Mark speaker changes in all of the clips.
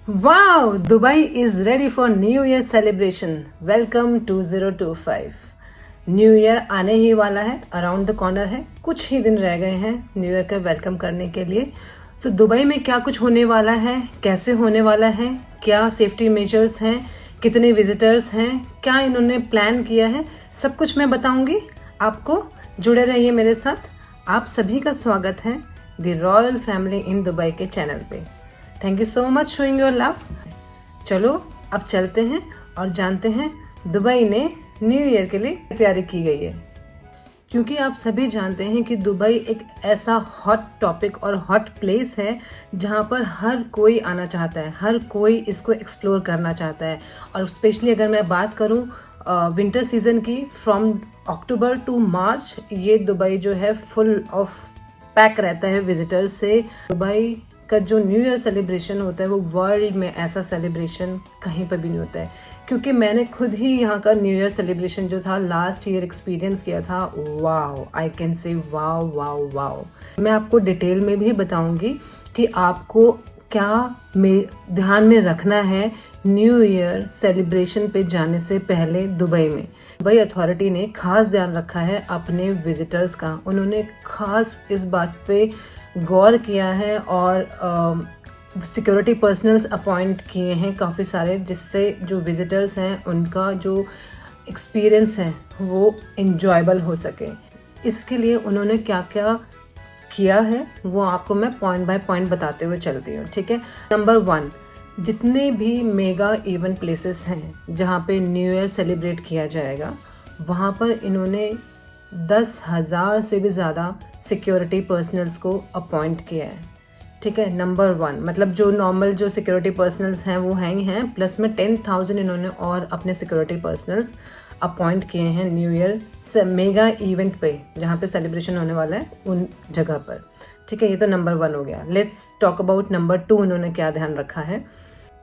Speaker 1: Wow, Dubai is ready for New Year celebration. Welcome 2025. New year आने ही वाला है, around the corner है, कुछ ही दिन रह गए हैं न्यू ईयर का वेलकम करने के लिए। सो दुबई में क्या कुछ होने वाला है, कैसे होने वाला है, क्या सेफ्टी मेजर्स हैं, कितने विजिटर्स हैं, क्या इन्होंने प्लान किया है, सब कुछ मैं बताऊंगी आपको। जुड़े रहिए मेरे साथ। आप सभी का स्वागत है the royal family in Dubai के चैनल पे। Thank you so much showing your love. चलो अब चलते हैं और जानते हैं दुबई ने न्यू ईयर के लिए तैयारी की गई है, क्योंकि आप सभी जानते हैं कि दुबई एक ऐसा हॉट टॉपिक और हॉट प्लेस है जहां पर हर कोई आना चाहता है, हर कोई इसको एक्सप्लोर करना चाहता है। और स्पेशली अगर मैं बात करूं विंटर सीजन की, फ्रॉम अक्टूबर टू मार्च ये दुबई जो है फुल ऑफ पैक रहता है विजिटर्स से। दुबई का जो न्यू ईयर सेलिब्रेशन होता है वो वर्ल्ड में ऐसा सेलिब्रेशन कहीं पर भी नहीं होता है, क्योंकि मैंने खुद ही यहाँ का न्यू ईयर सेलिब्रेशन जो था लास्ट ईयर एक्सपीरियंस किया था। Wow, I can say wow wow wow. मैं आपको डिटेल में भी बताऊंगी कि आपको क्या ध्यान में रखना है न्यू ईयर सेलिब्रेशन पे जाने से पहले दुबई में। दुबई अथॉरिटी ने खास ध्यान रखा है अपने विजिटर्स का। उन्होंने खास इस बात पे गौर किया है और सिक्योरिटी पर्सनल्स अपॉइंट किए हैं काफ़ी सारे, जिससे जो विजिटर्स हैं उनका जो एक्सपीरियंस है वो इंजॉयबल हो सके। इसके लिए उन्होंने क्या क्या किया है वो आपको मैं पॉइंट बाय पॉइंट बताते हुए चलती हूँ, ठीक है। नंबर 1, जितने भी मेगा इवेंट प्लेसेस हैं जहाँ पे न्यू ईयर सेलिब्रेट किया जाएगा, वहाँ पर इन्होंने 10,000 से भी ज़्यादा सिक्योरिटी पर्सनल्स को अपॉइंट किया है, ठीक है। नंबर 1 मतलब जो नॉर्मल जो सिक्योरिटी पर्सनल्स हैं वो हैं ही हैं, प्लस में 10,000 इन्होंने और अपने सिक्योरिटी पर्सनल्स अपॉइंट किए हैं न्यू ईयर से मेगा इवेंट पे जहाँ पे सेलिब्रेशन होने वाला है उन जगह पर, ठीक है। ये तो नंबर 1 हो गया। लेट्स टॉक अबाउट नंबर 2, इन्होंने क्या ध्यान रखा है।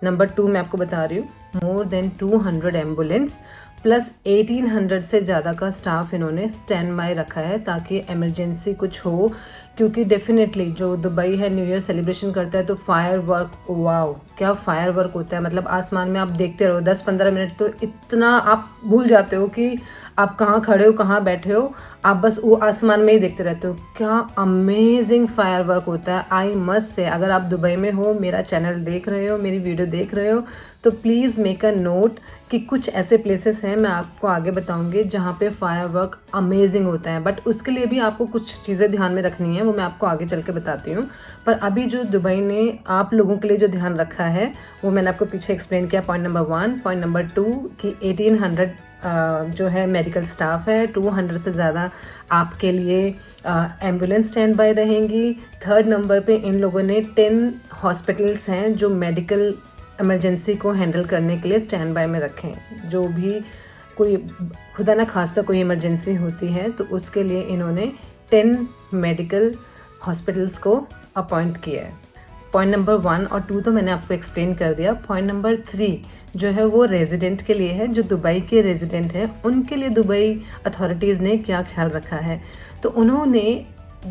Speaker 1: नंबर 2 मैं आपको बता रही हूँ, मोर देन 200 एम्बुलेंस प्लस 1800 से ज़्यादा का स्टाफ इन्होंने स्टैंड बाय रखा है ताकि इमरजेंसी कुछ हो, क्योंकि डेफिनेटली जो दुबई है न्यू ईयर सेलिब्रेशन करता है तो फायर वर्क, वाओ क्या फायर वर्क होता है। मतलब आसमान में आप देखते रहो 10-15 मिनट, तो इतना आप भूल जाते हो कि आप कहाँ खड़े हो, कहाँ बैठे हो, आप बस वो आसमान में ही देखते रहते हो। क्या अमेजिंग फायर वर्क होता है। आई मस्ट से, अगर आप दुबई में हो, मेरा चैनल देख रहे हो, मेरी वीडियो देख रहे हो, तो प्लीज़ मेक अ नोट कि कुछ ऐसे प्लेसेस हैं, मैं आपको आगे बताऊंगी, जहाँ पे फायर वर्क अमेजिंग होता है। बट उसके लिए भी आपको कुछ चीज़ें ध्यान में रखनी है, वो मैं आपको आगे चल के बताती हूँ। पर अभी जो दुबई ने आप लोगों के लिए जो ध्यान रखा है वो मैंने आपको पीछे एक्सप्लेन किया। Point number 1। पॉइंट नंबर 2 कि 1800 जो है मेडिकल स्टाफ है, 200 से ज़्यादा आपके लिए एम्बुलेंस स्टैंड बाय रहेंगी। थर्ड नंबर पे इन लोगों ने 10 हॉस्पिटल्स हैं जो मेडिकल इमरजेंसी को हैंडल करने के लिए स्टैंड बाय में रखें। जो भी कोई खुदा ना खास्ता कोई इमरजेंसी होती है तो उसके लिए इन्होंने 10 मेडिकल हॉस्पिटल्स को अपॉइंट किया है। पॉइंट नंबर 1 और 2 तो मैंने आपको एक्सप्लेन कर दिया। पॉइंट नंबर 3 जो है वो रेजिडेंट के लिए है, जो दुबई के रेजिडेंट हैं उनके लिए दुबई अथॉरिटीज़ ने क्या ख्याल रखा है। तो उन्होंने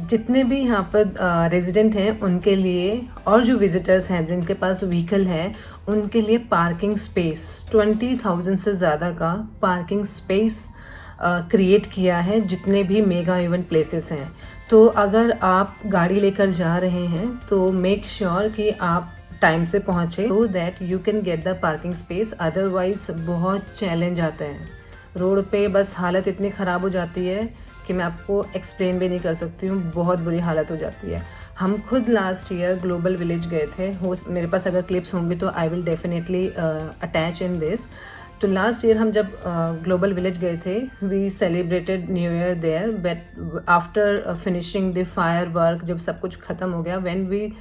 Speaker 1: जितने भी यहाँ पर रेजिडेंट हैं उनके लिए और जो विजिटर्स हैं जिनके पास व्हीकल है उनके लिए पार्किंग स्पेस 20,000 से ज़्यादा का पार्किंग स्पेस क्रिएट किया है जितने भी मेगा इवेंट प्लेसेस हैं। तो अगर आप गाड़ी लेकर जा रहे हैं तो मेक श्योर कि आप टाइम से पहुँचे, so that you can get the parking space. Otherwise बहुत चैलेंज आता है रोड पे, बस हालत इतनी ख़राब हो जाती है कि मैं आपको एक्सप्लेन भी नहीं कर सकती हूँ, बहुत बुरी हालत हो जाती है। हम खुद लास्ट ईयर ग्लोबल विलेज गए थे, हो मेरे पास अगर क्लिप्स होंगी तो I will definitely attach in this. तो लास्ट ईयर हम जब ग्लोबल विलेज गए थे, we celebrated new year there, but after finishing the fire work, जब सब कुछ ख़त्म हो गया, व्हेन वी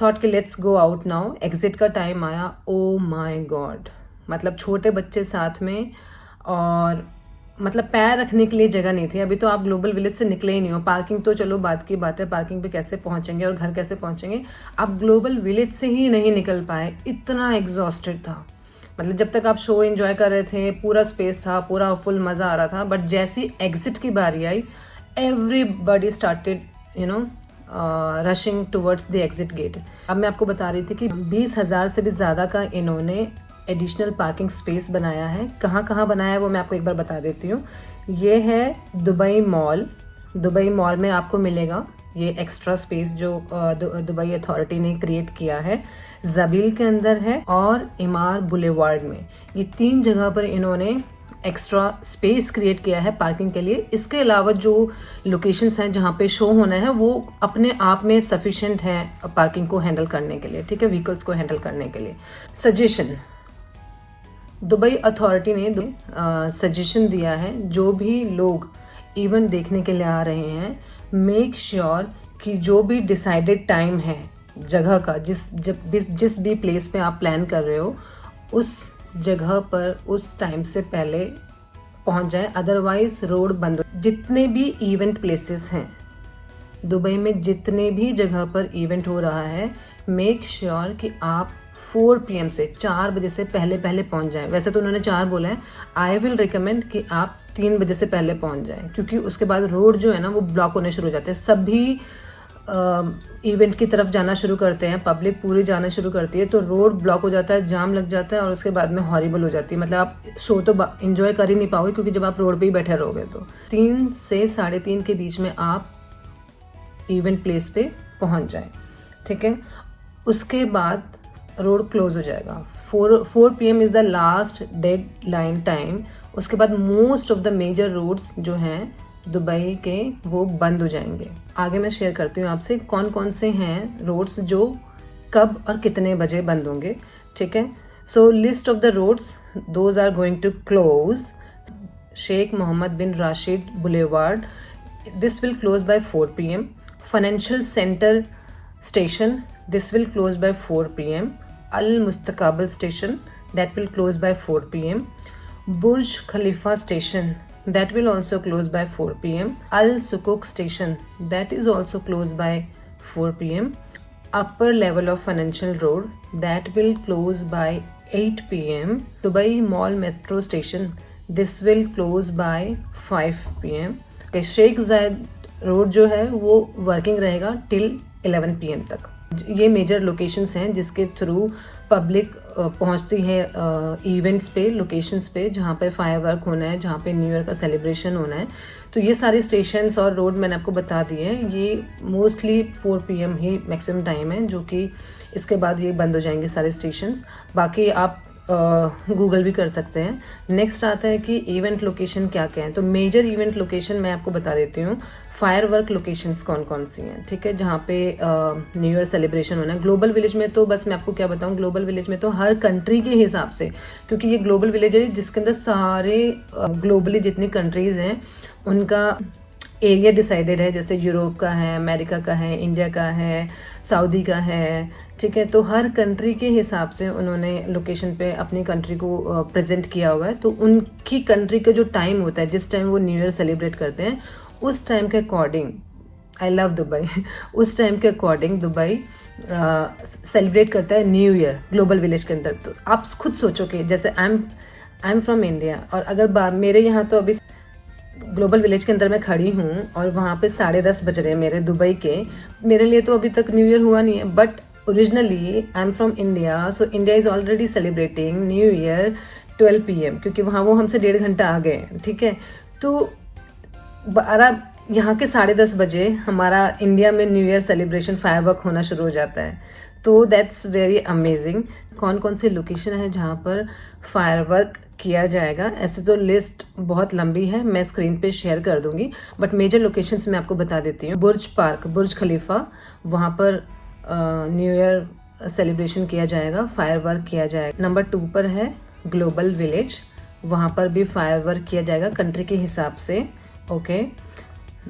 Speaker 1: थॉट कि let's go out now, exit का टाइम आया, ओ माय गॉड, मतलब छोटे बच्चे साथ में और मतलब पैर रखने के लिए जगह नहीं थी। अभी तो आप ग्लोबल विलेज से निकले ही नहीं हो, पार्किंग तो चलो बात की बात है, पार्किंग पे कैसे पहुंचेंगे और घर कैसे पहुंचेंगे, आप ग्लोबल विलेज से ही नहीं निकल पाए, इतना एग्जॉस्टेड था। मतलब जब तक आप शो एंजॉय कर रहे थे, पूरा स्पेस था, पूरा फुल मज़ा आ रहा था, बट जैसी एग्जिट की बारी आई, everybody started rushing towards the exit gate. अब मैं आपको बता रही थी कि 20,000 से भी ज़्यादा का इन्होंने एडिशनल पार्किंग स्पेस बनाया है। कहाँ कहाँ बनाया है वो मैं आपको एक बार बता देती हूँ। ये है दुबई मॉल। दुबई मॉल में आपको मिलेगा ये एक्स्ट्रा स्पेस जो दुबई अथॉरिटी ने क्रिएट किया है। जबील के अंदर है और इमार बुलेवार्ड में। ये 3 जगह पर इन्होंने एक्स्ट्रा स्पेस क्रिएट किया है पार्किंग के लिए। इसके अलावा जो लोकेशंस हैं जहाँ पे शो होना है वो अपने आप में सफिशिएंट है पार्किंग को हैंडल करने के लिए, ठीक है, व्हीकल्स को हैंडल करने के लिए। सजेशन, दुबई अथॉरिटी ने सजेशन दिया है जो भी लोग इवेंट देखने के लिए आ रहे हैं, मेक श्योर कि जो भी डिसाइडेड टाइम है जगह का, जिस भी प्लेस पे आप प्लान कर रहे हो उस जगह पर उस टाइम से पहले पहुंच जाए, अदरवाइज रोड बंद हो। जितने भी इवेंट प्लेसेस हैं दुबई में, जितने भी जगह पर इवेंट हो रहा है, मेक श्योर कि आप 4 PM से 4 बजे से पहले पहुंच जाएं। वैसे तो उन्होंने 4 बोला है, आई विल रिकमेंड कि आप 3 बजे से पहले पहुंच जाएं, क्योंकि उसके बाद रोड जो है ना वो ब्लॉक होने शुरू हो जाते हैं। सभी इवेंट की तरफ जाना शुरू करते हैं, पब्लिक पूरी जाना शुरू करती है, तो रोड ब्लॉक हो जाता है, जाम लग जाता है और उसके बाद में हॉरिबल हो जाती है। मतलब आप शो तो एंजॉय कर ही नहीं पाओगे, क्योंकि जब आप रोड पे ही बैठे रहोगे तो 3 से 3:30 के बीच में आप इवेंट प्लेस पे पहुंच जाएं, ठीक है। उसके बाद रोड क्लोज हो जाएगा। 4 PM is the last deadline time. उसके बाद most of the major roads जो हैं दुबई के वो बंद हो जाएंगे। आगे मैं शेयर करती हूँ आपसे कौन कौन से हैं रोड्स जो कब और कितने बजे बंद होंगे, ठीक है। So list of the roads, those are going to close. Sheikh Mohammed bin Rashid Boulevard, this will close by 4 PM। Financial centre station, this will close by 4 PM. Al Mustaqbal station, that will close by 4 PM. Burj Khalifa station, that will also close by 4 PM. Al Sukuk station, that is also closed by 4 PM. Upper level of Financial Road, that will close by 8 PM. Dubai Mall Metro station, this will close by 5 PM. Okay, Sheikh Zayed Road जो है वो working रहेगा till 11 PM तक। ये major locations हैं जिसके through public पहुंचती है इवेंट्स पे, लोकेशंस पे जहाँ पे फायरवर्क होना है, जहाँ पे न्यू ईयर का सेलिब्रेशन होना है। तो ये सारे स्टेशंस और रोड मैंने आपको बता दिए हैं। ये मोस्टली 4 PM ही मैक्सिमम टाइम है, जो कि इसके बाद ये बंद हो जाएंगे सारे स्टेशंस। बाकी आप गूगल भी कर सकते हैं। नेक्स्ट आता है कि इवेंट लोकेशन क्या क्या है। तो मेजर इवेंट लोकेशन मैं आपको बता देती हूँ। फायरवर्क लोकेशंस कौन कौन सी हैं, ठीक है, जहाँ पे न्यू ईयर सेलिब्रेशन होना है। ग्लोबल विलेज में तो बस मैं आपको क्या बताऊँ, ग्लोबल विलेज में तो हर कंट्री के हिसाब से, क्योंकि ये ग्लोबल विलेज है जिसके अंदर सारे ग्लोबली जितनी कंट्रीज हैं उनका एरिया डिसाइडेड है। जैसे यूरोप का है, अमेरिका का है, इंडिया का है, सऊदी का है, ठीक है। तो हर कंट्री के हिसाब से उन्होंने लोकेशन पे अपनी कंट्री को प्रेजेंट किया हुआ है। तो उनकी कंट्री का जो टाइम होता है, जिस टाइम वो न्यू ईयर सेलिब्रेट करते हैं, उस टाइम के अकॉर्डिंग, आई लव दुबई उस टाइम के अकॉर्डिंग दुबई सेलिब्रेट करता है न्यू ईयर ग्लोबल विलेज के अंदर। तो आप खुद सोचो कि जैसे आई एम फ्रॉम इंडिया, और अगर मेरे यहाँ तो अभी ग्लोबल विलेज के अंदर मैं खड़ी हूँ और वहाँ पे 10:30 बज रहे हैं मेरे दुबई के। मेरे लिए तो अभी तक न्यू ईयर हुआ नहीं है, but originally I am from India, so India is already celebrating new year 12 PM, क्योंकि वहाँ वो हमसे 1.5 घंटा आ गए, ठीक है। तो 12 यहाँ के 10:30 बजे हमारा इंडिया में न्यू ईयर सेलिब्रेशन फायरवर्क होना शुरू हो जाता है। तो दैट्स वेरी अमेजिंग। कौन कौन सी लोकेशन है जहाँ पर फायरवर्क किया जाएगा, ऐसे तो लिस्ट बहुत लंबी है, मैं स्क्रीन पे शेयर कर दूंगी, बट मेजर लोकेशंस मैं आपको बता देती हूँ। बुर्ज पार्क, बुर्ज खलीफा, वहाँ पर न्यू ईयर सेलिब्रेशन किया जाएगा, फायरवर्क किया जाएगा। नंबर 2 पर है ग्लोबल विलेज, वहाँ पर भी फायरवर्क किया जाएगा कंट्री के हिसाब से, ओके।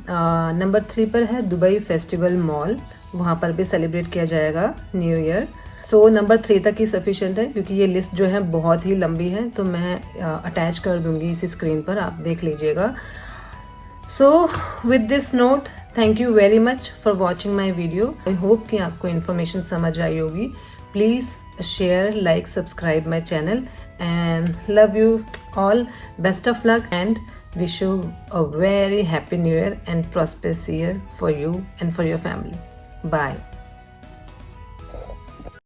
Speaker 1: नंबर 3 पर है दुबई फेस्टिवल मॉल, वहाँ पर भी सेलिब्रेट किया जाएगा न्यू ईयर। सो नंबर 3 तक ही सफिशिएंट है, क्योंकि ये लिस्ट जो है बहुत ही लंबी है, तो मैं अटैच कर दूंगी इसी स्क्रीन पर, आप देख लीजिएगा। So with this note, thank you very much for watching my video. I hope कि आपको इन्फॉर्मेशन समझ आई होगी। Please share, like, subscribe my channel, and love you all, best of luck, and wish you a very happy new year and prosperous year for you and for your family. Bye.